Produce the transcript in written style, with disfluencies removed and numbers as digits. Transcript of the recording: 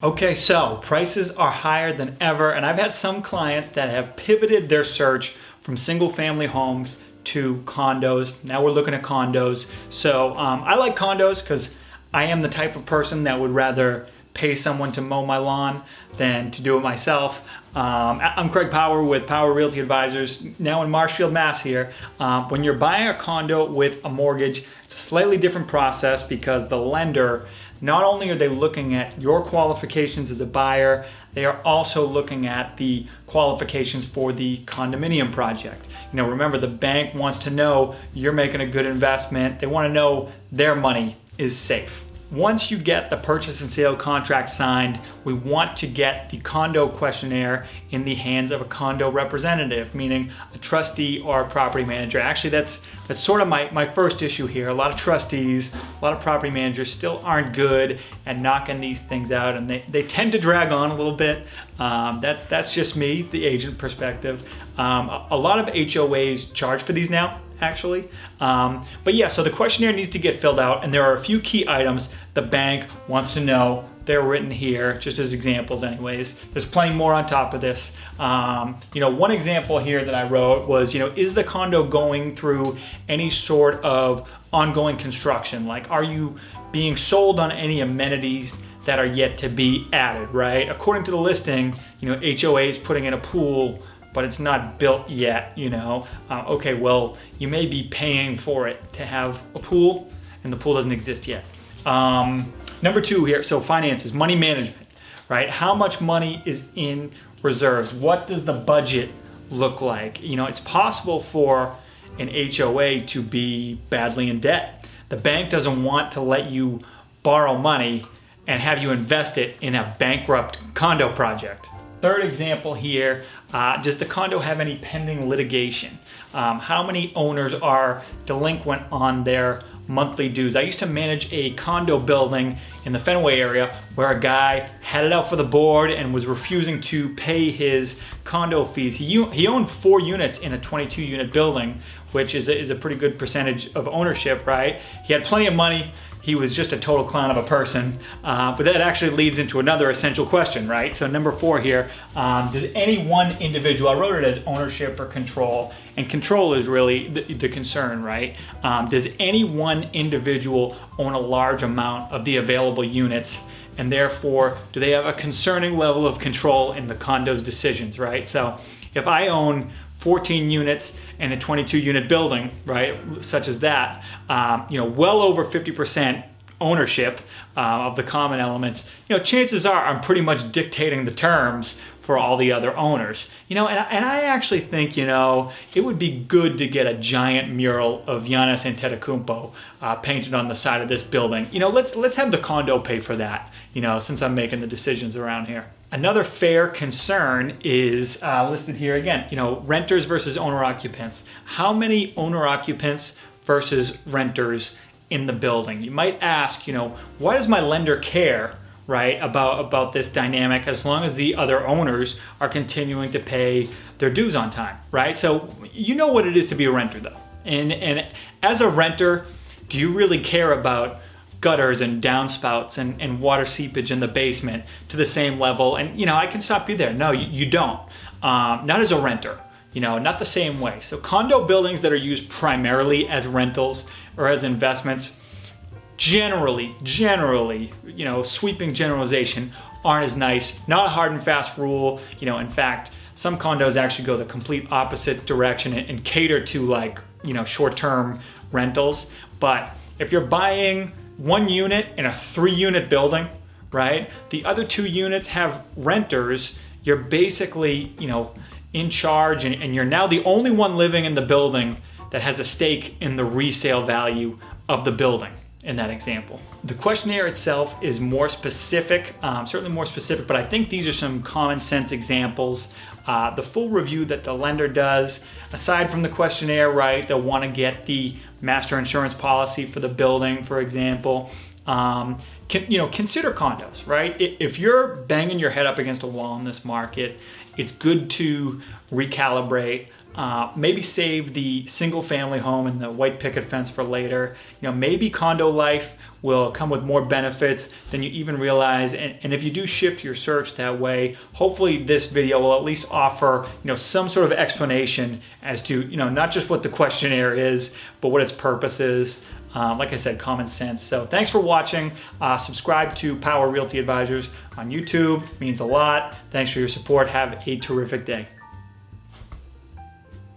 Okay, so prices are higher than ever, and I've had some clients that have pivoted their search from single family homes to condos. Now we're looking at condos. So I like condos because I am the type of person that would rather pay someone to mow my lawn than to do it myself. I'm Craig Power with Power Realty Advisors, now in Marshfield, Mass here. When you're buying a condo with a mortgage, it's a slightly different process because the lender, not only are they looking at your qualifications as a buyer, they are also looking at the qualifications for the condominium project. You know, remember, the bank wants to know you're making a good investment. They want to know their money is safe. Once you get the purchase and sale contract signed, we want to get the condo questionnaire in the hands of a condo representative, meaning a trustee or a property manager. Actually, that's sort of my first issue here. A lot of trustees, a lot of property managers still aren't good at knocking these things out, and they tend to drag on a little bit. That's just me, the agent perspective. A lot of HOAs charge for these now, actually. But yeah, so the questionnaire needs to get filled out, and there are a few key items the bank wants to know. They're written here just as examples anyways. There's plenty more on top of this. One example here that I wrote was, is the condo going through any sort of ongoing construction? Like, are you being sold on any amenities that are yet to be added, right? According to the listing, HOA is putting in a pool, but it's not built yet, Okay, well, you may be paying for it to have a pool, and the pool doesn't exist yet. Number two here, so finances, money management, right? How much money is in reserves? What does the budget look like? It's possible for an HOA to be badly in debt. The bank doesn't want to let you borrow money and have you invest it in a bankrupt condo project. Third example here, does the condo have any pending litigation? How many owners are delinquent on their monthly dues? I used to manage a condo building in the Fenway area where a guy had it out for the board and was refusing to pay his condo fees. He owned 4 units in a 22 unit building, which is a pretty good percentage of ownership, right? He had plenty of money. He was just a total clown of a person, but that actually leads into another essential question, right? So number 4 here, does any one individual, I wrote it as ownership or control, and control is really the concern, right? Does any one individual own a large amount of the available units, and therefore do they have a concerning level of control in the condo's decisions, right? So if I own 14 units in a 22 unit building, right, such as that, well over 50% ownership of the common elements, chances are I'm pretty much dictating the terms for all the other owners. And I actually think, it would be good to get a giant mural of Giannis Antetokounmpo painted on the side of this building. Let's have the condo pay for that, since I'm making the decisions around here. Another fair concern is listed here again, renters versus owner occupants. How many owner occupants versus renters in the building? You might ask, why does my lender care, right, about this dynamic as long as the other owners are continuing to pay their dues on time, right? So you know what it is to be a renter though. And as a renter, do you really care about gutters and downspouts and water seepage in the basement to the same level? And I can stop you there. No, you don't. Not as a renter, not the same way. So condo buildings that are used primarily as rentals or as investments, generally, sweeping generalization, aren't as nice. Not a hard and fast rule. In fact, some condos actually go the complete opposite direction and cater to short-term rentals. But if you're buying 1 unit in a 3 unit building, right? The other 2 units have renters. You're basically, in charge, and you're now the only one living in the building that has a stake in the resale value of the building in that example. The questionnaire itself is more specific, certainly more specific, but I think these are some common sense examples. The full review that the lender does, aside from the questionnaire, right, they'll want to get the master insurance policy for the building, for example. Consider condos, right? If you're banging your head up against a wall in this market, it's good to recalibrate maybe save the single family home and the white picket fence for later. Maybe condo life will come with more benefits than you even realize. And if you do shift your search that way, hopefully this video will at least offer, some sort of explanation as to, not just what the questionnaire is, but what its purpose is. Like I said, common sense. So thanks for watching. Subscribe to Power Realty Advisors on YouTube. It means a lot. Thanks for your support. Have a terrific day.